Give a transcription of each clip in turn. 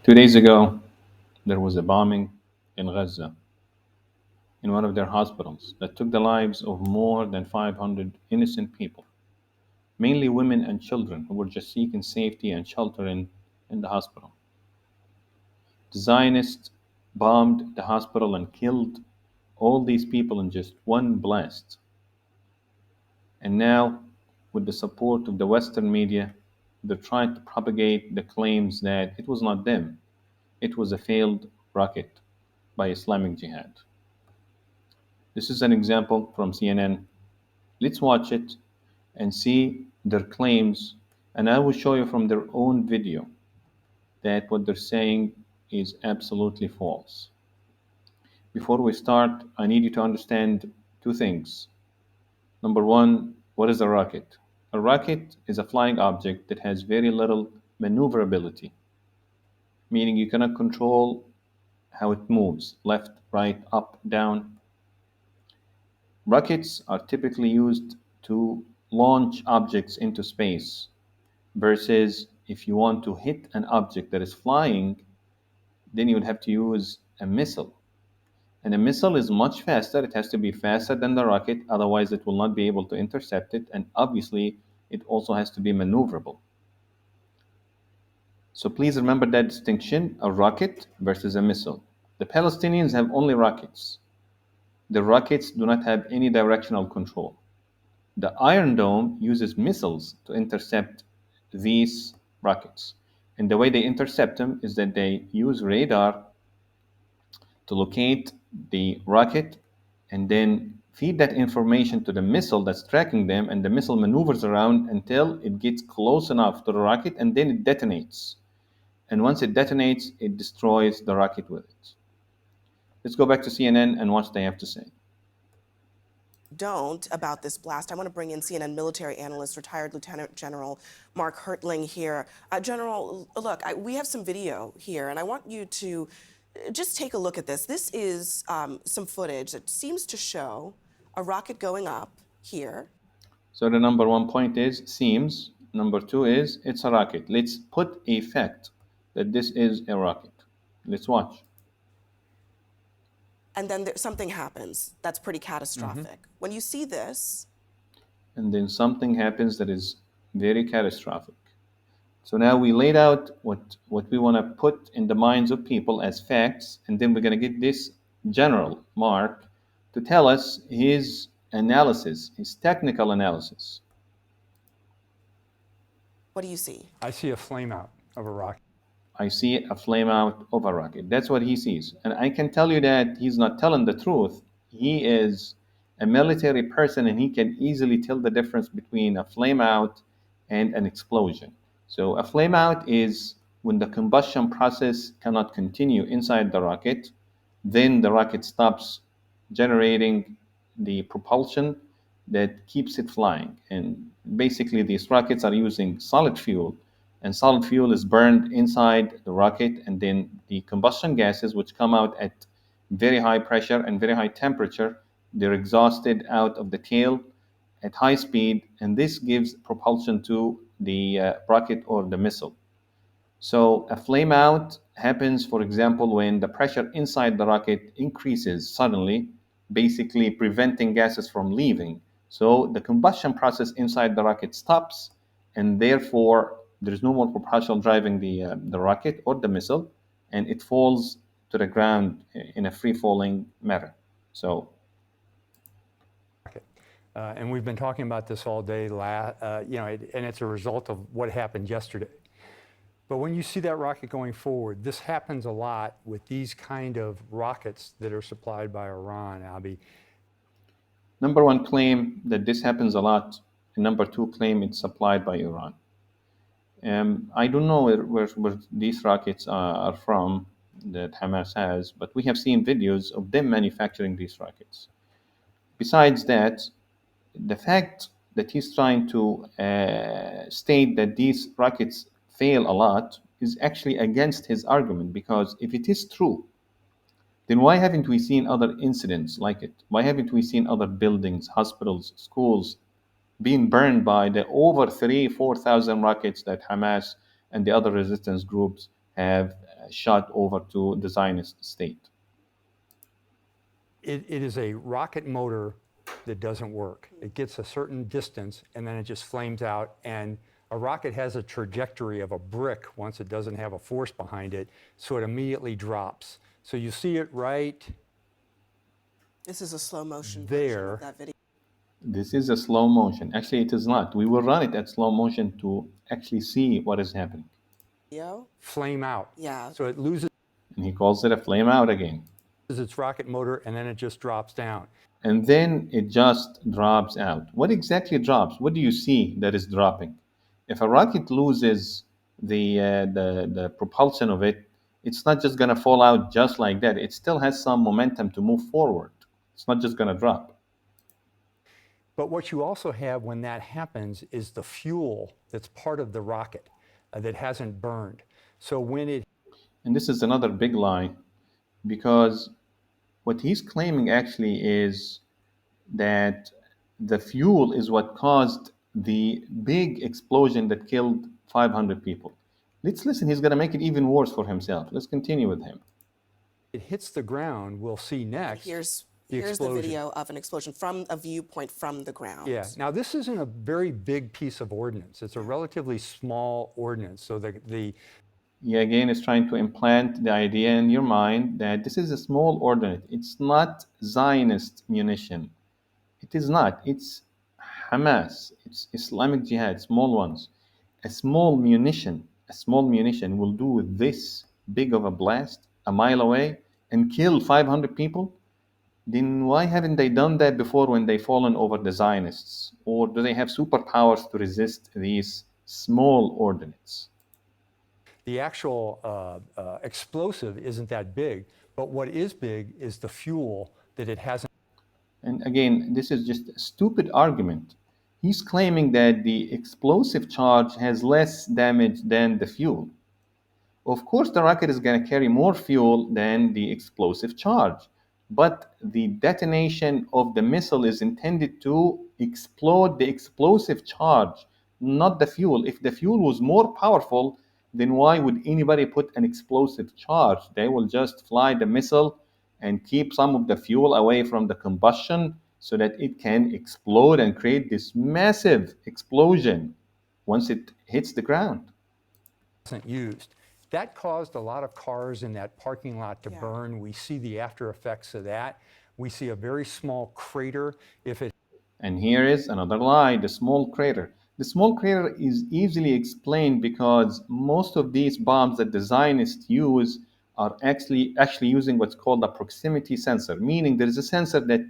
2 days ago, there was a bombing in Gaza, in one of their hospitals, that took the lives of more than 500 innocent people, mainly women and children who were just seeking safety and shelter in the hospital. The Zionists bombed the hospital and killed all these people in just one blast. And now, with the support of the Western media, they're trying to propagate the claims that it was not them, it was a failed rocket by Islamic Jihad. This is an example from CNN. Let's watch it and see their claims, and I will show you from their own video that what they're saying is absolutely false. Before we start, I need you to understand two things. Number one, what is a rocket? A rocket is a flying object that has very little maneuverability, meaning you cannot control how it moves left, right, up, down. Rockets are typically used to launch objects into space, versus if you want to hit an object that is flying, then you would have to use a missile. And a missile is much faster. It has to be faster than the rocket, otherwise, it will not be able to intercept it. And obviously, it also has to be maneuverable. So please remember that distinction, a rocket versus a missile. The Palestinians have only rockets. The rockets do not have any directional control. The Iron Dome uses missiles to intercept these rockets. And the way they intercept them is that they use radar to locate the rocket and then feed that information to the missile that's tracking them, and the missile maneuvers around until it gets close enough to the rocket, and then it detonates. And once it detonates, it destroys the rocket with it. Let's go back to CNN and watch what they have to say. Don't about this blast. I want to bring in CNN military analyst, retired Lieutenant General Mark Hertling here. General, look, we have some video here, and I want you to just take a look at this. This is some footage that seems to show a rocket going up here. So the number one point is seems. Number two is it's a rocket. Let's put a fact that this is a rocket. Let's watch. And then something happens that's pretty catastrophic. When you see this, And then something happens that is very catastrophic. So now we laid out what we want to put in the minds of people as facts, and then we're going to get this general, Mark, to tell us his analysis, his technical analysis. what do you see? I see a flame out of a rocket. I see a flame out of a rocket. That's what he sees. And I can tell you that he's not telling the truth. He is a military person, and he can easily tell the difference between a flame out and an explosion. So a flame out is when the combustion process cannot continue inside the rocket, then the rocket stops generating the propulsion that keeps it flying. And basically, these rockets are using solid fuel, and solid fuel is burned inside the rocket, and then the combustion gases, which come out at very high pressure and very high temperature, they're exhausted out of the tail at high speed, and this gives propulsion to the rocket or the missile. So a flame out happens, for example, when the pressure inside the rocket increases suddenly, basically preventing gases from leaving. So the combustion process inside the rocket stops, and therefore there's no more propulsion driving the rocket or the missile, and it falls to the ground in a free falling manner. So And we've been talking about this all day, and it's a result of what happened yesterday. But when you see that rocket going forward, this happens a lot with these kind of rockets that are supplied by Iran, Abi. number one claim that this happens a lot, and number two claim it's supplied by Iran. I don't know where these rockets are from that Hamas has, but we have seen videos of them manufacturing these rockets. Besides that, the fact that he's trying to state that these rockets fail a lot is actually against his argument, because if it is true, then why haven't we seen other incidents like it? Why haven't we seen other buildings, hospitals, schools being burned by the over 4,000 rockets that Hamas and the other resistance groups have shot over to the Zionist state. It is a rocket motor that doesn't work. It gets a certain distance and then it just flames out. And a rocket has a trajectory of a brick once it doesn't have a force behind it, so it immediately drops. So you see it right This is a slow motion version there. of that video. This is a slow motion. Actually, it is not. We will run it at slow motion to actually see what is happening. Flame out. Yeah. So it loses And he calls it a flame out again. its rocket motor and then it just drops down. And then it just drops out. What exactly drops? What do you see that is dropping? If a rocket loses the propulsion of it, it's not just going to fall out just like that. It still has some momentum to move forward. It's not just going to drop. But what you also have when that happens is the fuel that's part of the rocket that hasn't burned. So when it And this is another big lie, because what he's claiming actually is that the fuel is what caused the big explosion that killed 500 people. Let's listen. He's going to make it even worse for himself. Let's continue with him. hits the ground, we'll see next. Here's the the explosion. video of an explosion from a viewpoint from the ground. Yeah. Now this isn't a very big piece of ordnance. It's a relatively small ordnance. So the He again is trying to implant the idea in your mind that this is a small ordinance. It's not Zionist munition. It is not. It's Hamas. It's Islamic Jihad, small ones. A small munition will do this big of a blast a mile away and kill 500 people. Then why haven't they done that before when they've fallen over the Zionists? Or do they have superpowers to resist these small ordnance? the actual explosive isn't that big, but what is big is the fuel that it hasn't. And again, this is just a stupid argument. He's claiming that the explosive charge has less damage than the fuel. Of course, the rocket is going to carry more fuel than the explosive charge, but the detonation of the missile is intended to explode the explosive charge, not the fuel. If the fuel was more powerful, then why would anybody put an explosive charge? They will just fly the missile and keep some of the fuel away from the combustion so that it can explode and create this massive explosion once it hits the ground. Wasn't used. That caused a lot of cars in that parking lot to burn. We see the after effects of that. We see a very small crater. If it And here is another lie, the small crater. The small crater is easily explained because most of these bombs that the Zionists use are actually using what's called a proximity sensor, meaning there is a sensor that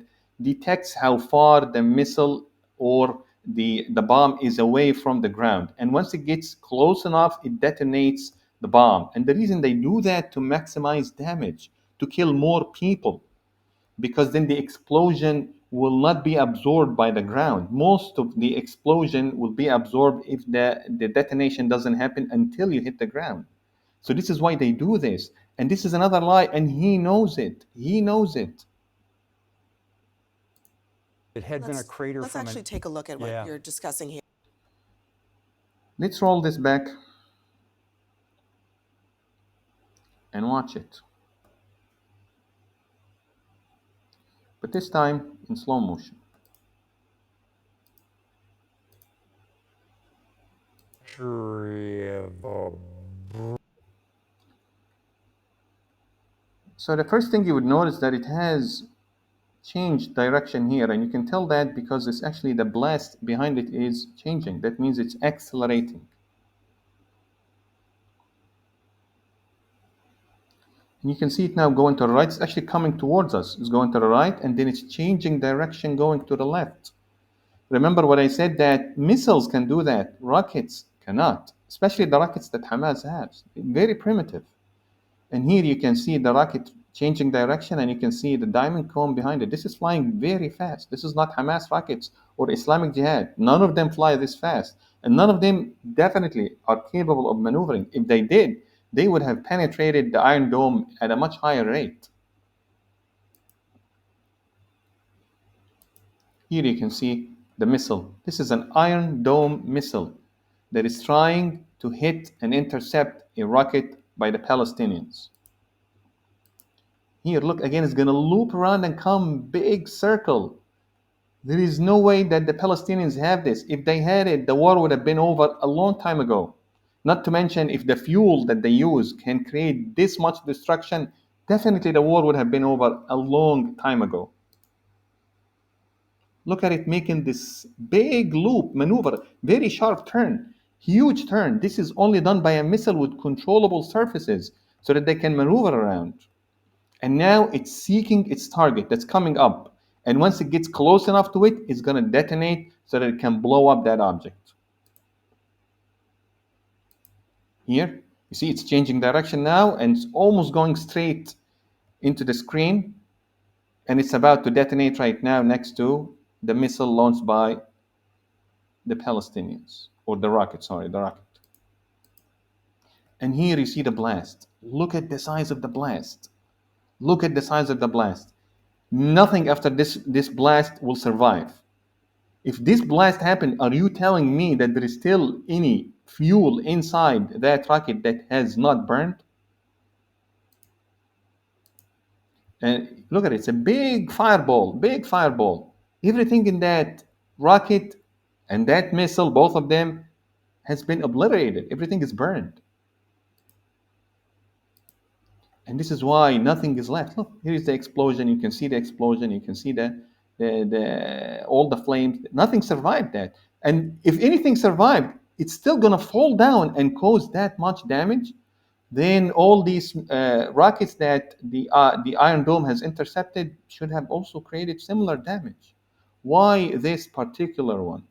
detects how far the missile or the bomb is away from the ground. And once it gets close enough, it detonates the bomb. And the reason they do that to maximize damage, to kill more people, because then the explosion will not be absorbed by the ground. Most of the explosion will be absorbed if the detonation doesn't happen until you hit the ground. So this is why they do this. And this is another lie, and he knows it. He knows it. had been a crater Let's from actually take a look at what you're discussing here. Let's roll this back and watch it. But this time in slow motion. So the first thing you would notice that it has changed direction here, and you can tell that because it's actually the blast behind it is changing. That means it's accelerating. And you can see it now going to the right. It's actually coming towards us. It's going to the right, and then it's changing direction going to the left. Remember what I said, that missiles can do that. Rockets cannot, especially the rockets that Hamas has. Very primitive. And here you can see the rocket changing direction, and you can see the diamond cone behind it. This is flying very fast. This is not Hamas rockets or Islamic Jihad. None of them fly this fast. And none of them definitely are capable of maneuvering. If they did, they would have penetrated the Iron Dome at a much higher rate. Here you can see the missile. This is an Iron Dome missile that is trying to hit and intercept a rocket by the Palestinians. Here, look again, it's going to loop around and come big circle. There is no way that the Palestinians have this. If they had it, the war would have been over a long time ago. Not to mention, if the fuel that they use can create this much destruction, definitely the war would have been over a long time ago. Look at it making this big loop maneuver, very sharp turn, huge turn. This is only done by a missile with controllable surfaces so that they can maneuver around. And now it's seeking its target that's coming up. And once it gets close enough to it, it's going to detonate so that it can blow up that object. Here, you see it's changing direction now, and it's almost going straight into the screen. And it's about to detonate right now next to the missile launched by the Palestinians, or the rocket, sorry, the rocket. And here you see the blast. Look at the size of the blast. Look at the size of the blast. Nothing after this blast will survive. If this blast happened, are you telling me that there is still any fuel inside that rocket that has not burned? And look at it, it's a big fireball, big fireball. Everything in that rocket and that missile, both of them, has been obliterated. Everything is burned. And this is why nothing is left. Look, here is the explosion. You can see the explosion. You can see all the flames. Nothing survived that. And if anything survived, it's still going to fall down and cause that much damage. Then all these rockets that the Iron Dome has intercepted should have also created similar damage. Why this particular one?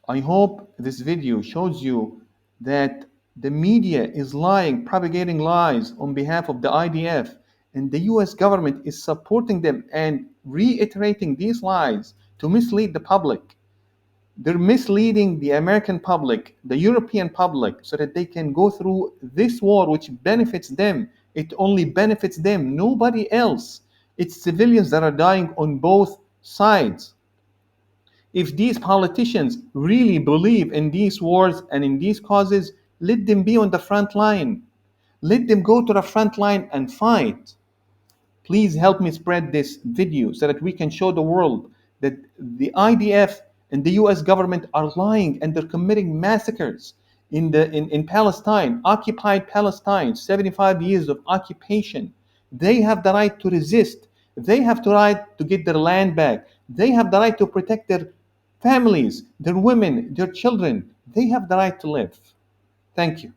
I hope this video shows you that the media is lying, propagating lies on behalf of the IDF, and the US government is supporting them and reiterating these lies to mislead the public. They're misleading the American public, the European public, so that they can go through this war, which benefits them. It only benefits them, nobody else. It's civilians that are dying on both sides. If these politicians really believe in these wars and in these causes, let them be on the front line. Let them go to the front line and fight. Please help me spread this video so that we can show the world that the IDF and the US government are lying and they're committing massacres in Palestine, occupied Palestine, 75 years of occupation. They have the right to resist. They have the right to get their land back. They have the right to protect their families, their women, their children. They have the right to live. Thank you.